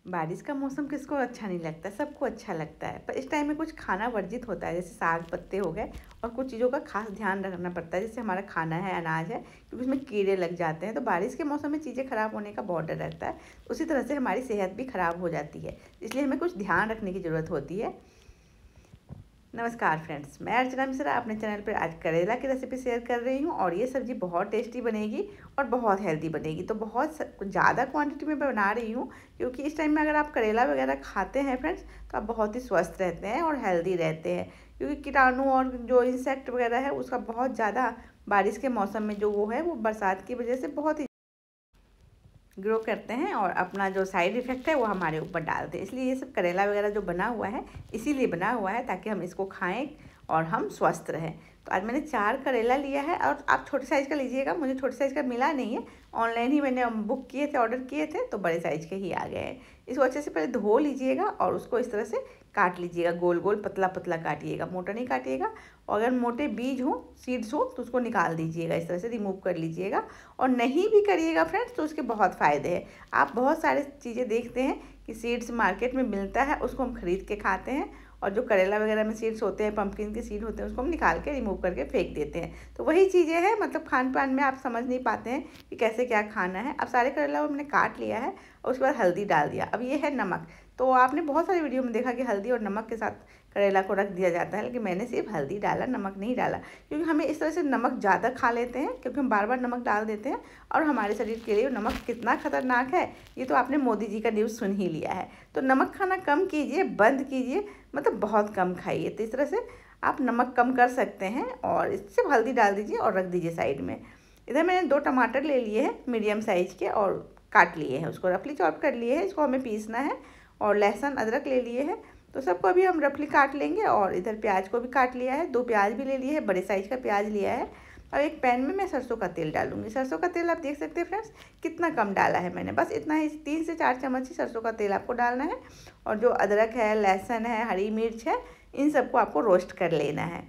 बारिश का मौसम किसको अच्छा नहीं लगता, सबको अच्छा लगता है। पर इस टाइम में कुछ खाना वर्जित होता है, जैसे साग पत्ते हो गए, और कुछ चीज़ों का खास ध्यान रखना पड़ता है। जैसे हमारा खाना है, अनाज है, क्योंकि उसमें कीड़े लग जाते हैं, तो बारिश के मौसम में चीज़ें खराब होने का बहुत डर रहता है। उसी तरह से हमारी सेहत भी खराब हो जाती है, इसलिए हमें कुछ ध्यान रखने की ज़रूरत होती है। नमस्कार फ्रेंड्स, मैं अर्चना मिश्रा अपने चैनल पर आज करेला की रेसिपी शेयर कर रही हूँ। और ये सब्ज़ी बहुत टेस्टी बनेगी और बहुत हेल्दी बनेगी। तो बहुत ज़्यादा क्वांटिटी में बना रही हूँ, क्योंकि इस टाइम में अगर आप करेला वगैरह खाते हैं फ्रेंड्स, तो आप बहुत ही स्वस्थ रहते हैं और हेल्दी रहते हैं। क्योंकि कीटाणु और जो इंसेक्ट वगैरह है उसका बहुत ज़्यादा बारिश के मौसम में जो वो है, वो बरसात की वजह से बहुत ही ग्रो करते हैं, और अपना जो साइड इफ़ेक्ट है वो हमारे ऊपर डालते हैं। इसलिए ये सब करेला वगैरह जो बना हुआ है, इसीलिए बना हुआ है ताकि हम इसको खाएं और हम स्वस्थ रहें। तो आज मैंने 4 करेला लिया है, और आप छोटे साइज़ का लीजिएगा। मुझे छोटे साइज़ का मिला नहीं है, ऑनलाइन ही मैंने बुक किए थे, ऑर्डर किए थे, तो बड़े साइज़ के ही आ गए हैं। इसको अच्छे से पहले धो लीजिएगा और उसको इस तरह से काट लीजिएगा, गोल गोल पतला पतला काटिएगा, मोटा नहीं काटिएगा। और अगर मोटे बीज हो, सीड्स हो, तो उसको निकाल दीजिएगा, इस तरह से रिमूव कर लीजिएगा। और नहीं भी करिएगा फ्रेंड्स, तो उसके बहुत फ़ायदे हैं। आप बहुत सारे चीज़ें देखते हैं कि सीड्स मार्केट में मिलता है, उसको हम ख़रीद के खाते हैं, और जो करेला वगैरह में सीड्स होते हैं, पंपकिन के सीड होते हैं, उसको हम निकाल के रिमूव करके फेंक देते हैं। तो वही चीज़ें हैं, मतलब खान पान में आप समझ नहीं पाते हैं कि कैसे क्या खाना है। अब सारे करेला को मैंने काट लिया है और उसके बाद हल्दी डाल दिया। अब ये है नमक। तो आपने बहुत सारी वीडियो में देखा कि हल्दी और नमक के साथ करेला को रख दिया जाता है, लेकिन मैंने सिर्फ हल्दी डाला, नमक नहीं डाला। क्योंकि हमें इस तरह से नमक ज़्यादा खा लेते हैं, क्योंकि हम बार बार नमक डाल देते हैं, और हमारे शरीर के लिए नमक कितना खतरनाक है ये तो आपने मोदी जी का न्यूज़ सुन ही लिया है। तो नमक खाना कम कीजिए, बंद कीजिए, मतलब बहुत कम खाइए। तो इस तरह से आप नमक कम कर सकते हैं, और सिर्फ हल्दी डाल दीजिए और रख दीजिए साइड में। इधर मैंने 2 टमाटर ले लिए हैं मीडियम साइज़ के, और काट लिए हैं, उसको रफली चॉप कर लिए हैं। इसको हमें पीसना है। और लहसुन अदरक ले लिए हैं, तो सबको अभी हम रफली काट लेंगे। और इधर प्याज को भी काट लिया है, 2 प्याज भी ले लिए हैं, बड़े साइज़ का प्याज लिया है। अब एक पैन में मैं सरसों का तेल डालूंगी। सरसों का तेल आप देख सकते हैं फ्रेंड्स, कितना कम डाला है मैंने, बस इतना ही, 3 से 4 चम्मच ही सरसों का तेल आपको डालना है। और जो अदरक है, लहसुन है, हरी मिर्च है, इन सबको आपको रोस्ट कर लेना है।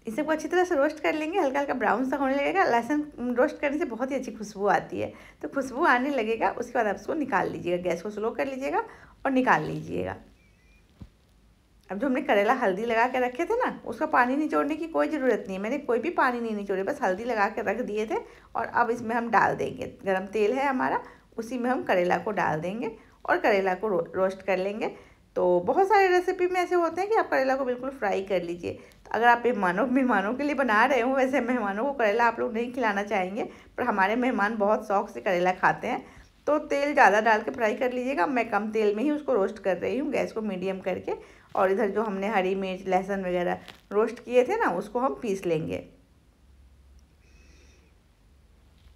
इस सबको अच्छी तरह से रोस्ट कर लेंगे, हल्का हल्का ब्राउन सा होने लगेगा। लहसुन रोस्ट करने से बहुत ही अच्छी खुशबू आती है। तो खुशबू आने लगेगा, उसके बाद आप उसको निकाल लीजिएगा, गैस को स्लो कर लीजिएगा और निकाल लीजिएगा। अब जो हमने करेला हल्दी लगा के रखे थे ना, उसका पानी निचोड़ने की कोई ज़रूरत नहीं है। मैंने कोई भी पानी नहीं निचोड़े, बस हल्दी लगा के रख दिए थे। और अब इसमें हम डाल देंगे, गरम तेल है हमारा, उसी में हम करेला को डाल देंगे और करेला को रोस्ट कर लेंगे। तो बहुत सारे रेसिपी में ऐसे होते हैं कि आप करेला को बिल्कुल फ्राई कर लीजिए। तो अगर आप मेहमानों के लिए बना रहे हो, वैसे मेहमानों को करेला आप लोग नहीं खिलाना चाहेंगे, पर हमारे मेहमान बहुत शौक से करेला खाते हैं, तो तेल ज़्यादा डाल के फ्राई कर लीजिएगा। मैं कम तेल में ही उसको रोस्ट कर रही हूँ, गैस को मीडियम करके। और इधर जो हमने हरी मिर्च, लहसुन वगैरह रोस्ट किए थे ना, उसको हम पीस लेंगे।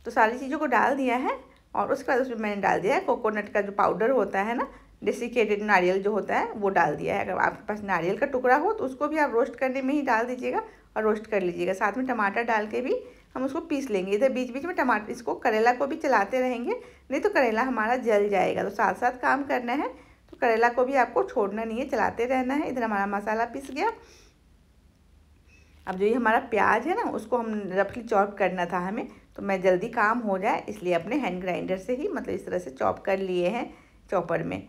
तो सारी चीज़ों को डाल दिया है, और उसके बाद उसमें मैंने डाल दिया है कोकोनट का जो पाउडर होता है ना, डेसिकेटेड नारियल जो होता है, वो डाल दिया है। अगर आपके पास नारियल का टुकड़ा हो तो उसको भी आप रोस्ट करने में ही डाल दीजिएगा और रोस्ट कर लीजिएगा। साथ में टमाटर डाल के भी हम उसको पीस लेंगे। इधर बीच बीच में टमाटर, इसको करेला को भी चलाते रहेंगे, नहीं तो करेला हमारा जल जाएगा। तो साथ साथ काम करना है, तो करेला को भी आपको छोड़ना नहीं है, चलाते रहना है। इधर हमारा मसाला पिस गया। अब जो ये हमारा प्याज है ना, उसको हम रफली चॉप करना था हमें, तो मैं जल्दी काम हो जाए इसलिए अपने हैंड ग्राइंडर से ही, मतलब इस तरह से चॉप कर लिए हैं चॉपर में।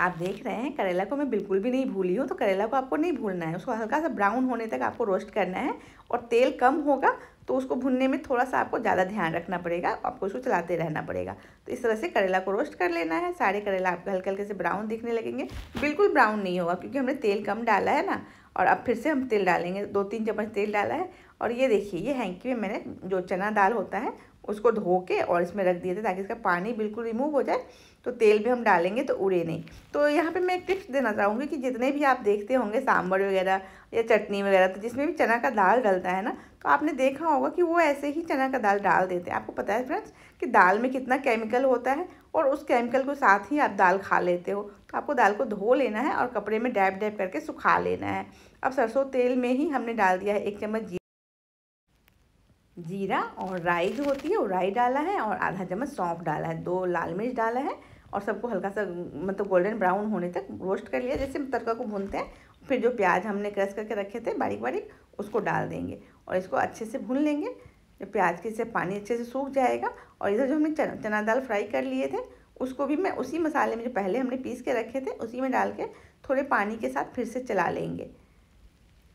आप देख रहे हैं करेला को मैं बिल्कुल भी नहीं भूली हूँ। तो करेला को आपको नहीं भूलना है, उसको हल्का सा ब्राउन होने तक आपको रोस्ट करना है। और तेल कम होगा तो उसको भुनने में थोड़ा सा आपको ज़्यादा ध्यान रखना पड़ेगा, आपको उसको चलाते रहना पड़ेगा। तो इस तरह से करेला को रोस्ट कर लेना है। सारे करेला आपको हल्के हल्के से ब्राउन दिखने लगेंगे, बिल्कुल ब्राउन नहीं होगा, क्योंकि हमने तेल कम डाला है ना। और अब फिर से हम तेल डालेंगे, 2-3 चम्मच तेल डाला है। और ये देखिए, ये हैंकी में मैंने जो चना दाल होता है उसको धो के और इसमें रख दिए थे, ताकि इसका पानी बिल्कुल रिमूव हो जाए। तो तेल भी हम डालेंगे तो उड़े नहीं। तो यहाँ पे मैं एक टिप्स देना चाहूँगी कि जितने भी आप देखते होंगे सांभर वगैरह या चटनी वगैरह, तो जिसमें भी चना का दाल डलता है ना, तो आपने देखा होगा कि वो ऐसे ही चना का दाल डाल देते हैं। आपको पता है फ्रेंड्स कि दाल में कितना केमिकल होता है, और उस केमिकल को साथ ही आप दाल खा लेते हो। तो आपको दाल को धो लेना है और कपड़े में डैप डैप करके सुखा लेना है। अब सरसों तेल में ही हमने डाल दिया है 1 चम्मच जीरा, और राई जो होती है वो राई डाला है, और आधा चम्मच सौंफ डाला है, 2 लाल मिर्च डाला है। और सबको हल्का सा मतलब गोल्डन ब्राउन होने तक रोस्ट कर लिया, जैसे तड़का को भूनते हैं। फिर जो प्याज हमने क्रश करके रखे थे बारीक बारीक, उसको डाल देंगे और इसको अच्छे से भून लेंगे। जब प्याज के से पानी अच्छे से सूख जाएगा और इधर जो हमने चना दाल फ्राई कर लिए थे उसको भी मैं उसी मसाले में जो पहले हमने पीस के रखे थे उसी में डाल के थोड़े पानी के साथ फिर से चला लेंगे।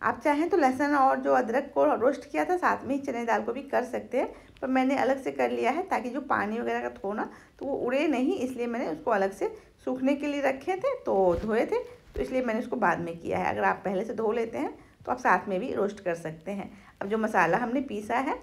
आप चाहें तो लहसुन और जो अदरक को रोस्ट किया था साथ में ही चने दाल को भी कर सकते हैं, पर मैंने अलग से कर लिया है ताकि जो पानी वगैरह का थोड़ा तो वो उड़े नहीं, इसलिए मैंने उसको अलग से सूखने के लिए रखे थे, तो धोए थे तो इसलिए मैंने उसको बाद में किया है। अगर आप पहले से धो लेते हैं तो आप साथ में भी रोस्ट कर सकते हैं। अब जो मसाला हमने पीसा है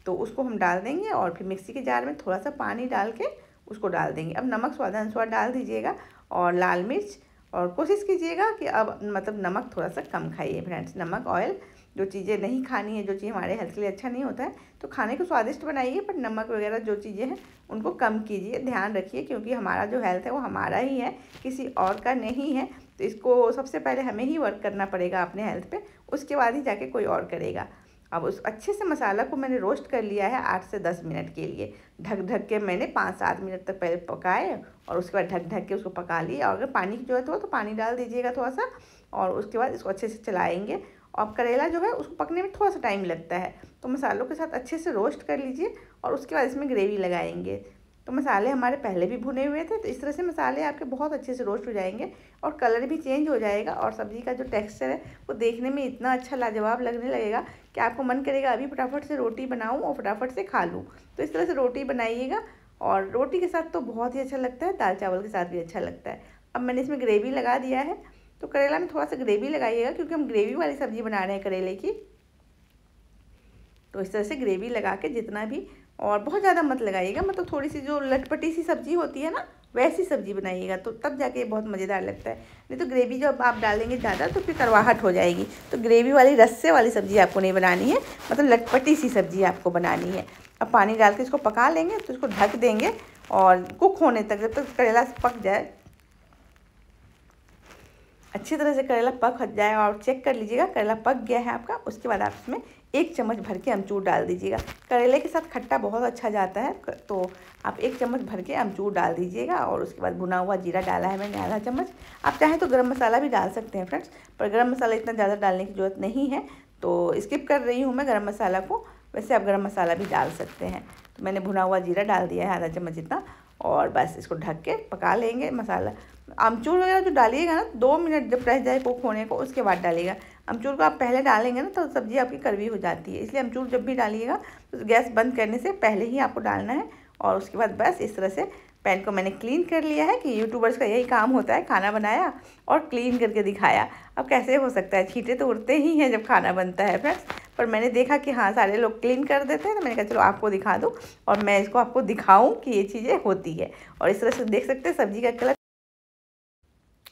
तो उसको हम डाल देंगे और फिर मिक्सी के जार में थोड़ा सा पानी डाल के उसको डाल देंगे। अब नमक स्वादानुसार डाल दीजिएगा और लाल मिर्च, और कोशिश कीजिएगा कि अब मतलब नमक थोड़ा सा कम खाइए फ्रेंड्स। नमक ऑयल जो चीज़ें नहीं खानी है, जो चीज़ हमारे हेल्थ के लिए अच्छा नहीं होता है, तो खाने को स्वादिष्ट बनाइए पर नमक वगैरह जो चीज़ें हैं उनको कम कीजिए, ध्यान रखिए, क्योंकि हमारा जो हेल्थ है वो हमारा ही है, किसी और का नहीं है। तो इसको सबसे पहले हमें ही वर्क करना पड़ेगा अपने हेल्थ पे, उसके बाद ही जाके कोई और करेगा। अब उस अच्छे से मसाला को मैंने रोस्ट कर लिया है 8 से 10 मिनट के लिए। ढक ढक के मैंने 5-7 मिनट तक पहले पकाए और उसके बाद ढक ढक के उसको पका लिए। और अगर पानी की ज़रूरत हो तो पानी डाल दीजिएगा थोड़ा सा, और उसके बाद इसको अच्छे से चलाएंगे। और करेला जो है उसको पकने में थोड़ा सा टाइम लगता है, तो मसालों के साथ अच्छे से रोस्ट कर लीजिए और उसके बाद इसमें ग्रेवी लगाएंगे। तो मसाले हमारे पहले भी भुने हुए थे, तो इस तरह से मसाले आपके बहुत अच्छे से रोस्ट हो जाएंगे और कलर भी चेंज हो जाएगा और सब्ज़ी का जो टेक्सचर है वो देखने में इतना अच्छा लाजवाब लगने लगेगा कि आपको मन करेगा अभी फटाफट से रोटी बनाऊं और फटाफट से खा लूं। तो इस तरह से रोटी बनाइएगा, और रोटी के साथ तो बहुत ही अच्छा लगता है, दाल चावल के साथ भी अच्छा लगता है। अब मैंने इसमें ग्रेवी लगा दिया है, तो करेला में थोड़ा सा ग्रेवी लगाइएगा क्योंकि हम ग्रेवी वाली सब्ज़ी बना रहे हैं करेले की। तो इस तरह से ग्रेवी लगा के जितना भी, और बहुत ज़्यादा मत लगाइएगा, मतलब थोड़ी सी जो लटपटी सी सब्ज़ी होती है ना वैसी सब्ज़ी बनाइएगा, तो तब जाके बहुत मज़ेदार लगता है। नहीं तो ग्रेवी जब आप डालेंगे ज़्यादा तो फिर कड़वाहट हो जाएगी। तो ग्रेवी वाली रस्से वाली सब्ज़ी आपको नहीं बनानी है, मतलब लटपटी सी सब्ज़ी आपको बनानी है। अब पानी डाल के इसको पका लेंगे, तो इसको ढक देंगे और कुक होने तक, जब तक करेला पक जाए अच्छी तरह से, करेला पक जाए और चेक कर लीजिएगा करेला पक गया है आपका। उसके बाद आप इसमें 1 चम्मच भर के अमचूर डाल दीजिएगा। करेले के साथ खट्टा बहुत अच्छा जाता है, तो आप 1 चम्मच भर के अमचूर डाल दीजिएगा। और उसके बाद भुना हुआ जीरा डाला है मैंने आधा चम्मच। आप चाहें तो गरम मसाला भी डाल सकते हैं फ्रेंड्स, पर गरम मसाला इतना ज़्यादा डालने की ज़रूरत नहीं है, तो स्किप कर रही हूँ मैं गरम मसाला को। वैसे आप गरम मसाला भी डाल सकते हैं। तो मैंने भुना हुआ जीरा डाल दिया है आधा चम्मच जितना, और बस इसको ढक के पका लेंगे। मसाला अमचूर वगैरह जो डालिएगा ना 2 मिनट जब रह जाए कुक होने को उसके बाद डालिएगा। अमचूर को आप पहले डालेंगे ना तो सब्ज़ी आपकी कड़वी हो जाती है, इसलिए अमचूर जब भी डालिएगा तो गैस बंद करने से पहले ही आपको डालना है। और उसके बाद बस इस तरह से पैन को मैंने क्लीन कर लिया है, कि यूट्यूबर्स का यही काम होता है, खाना बनाया और क्लीन करके दिखाया। अब कैसे हो सकता है, छींटे तो उड़ते ही हैं जब खाना बनता है फ्रेंड्स, पर मैंने देखा कि हाँ सारे लोग क्लीन कर देते हैं, तो मैंने कहा चलो आपको दिखा दूँ और मैं इसको आपको दिखाऊँ कि ये चीज़ें होती है। और इस तरह से देख सकते हैं सब्ज़ी का कलर।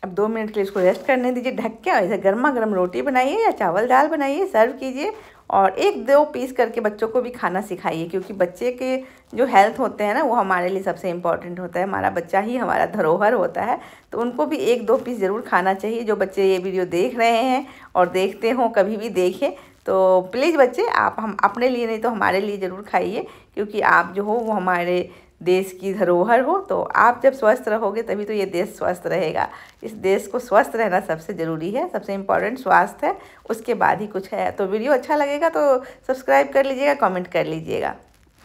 अब 2 मिनट के लिए इसको रेस्ट करने दीजिए ढक के, और इधर गर्मा गर्म रोटी बनाइए या चावल दाल बनाइए, सर्व कीजिए और 1-2 पीस करके बच्चों को भी खाना सिखाइए, क्योंकि बच्चे के जो हेल्थ होते हैं ना वो हमारे लिए सबसे इम्पॉर्टेंट होता है। हमारा बच्चा ही हमारा धरोहर होता है, तो उनको भी 1-2 पीस ज़रूर खाना चाहिए। जो बच्चे ये वीडियो देख रहे हैं और देखते हों, कभी भी देखें, तो प्लीज़ बच्चे आप हम अपने लिए नहीं तो हमारे लिए ज़रूर खाइए, क्योंकि आप जो हो वो हमारे देश की धरोहर हो। तो आप जब स्वस्थ रहोगे तभी तो ये देश स्वस्थ रहेगा। इस देश को स्वस्थ रहना सबसे ज़रूरी है, सबसे इम्पोर्टेंट स्वास्थ्य है, उसके बाद ही कुछ है। तो वीडियो अच्छा लगेगा तो सब्सक्राइब कर लीजिएगा, कमेंट कर लीजिएगा।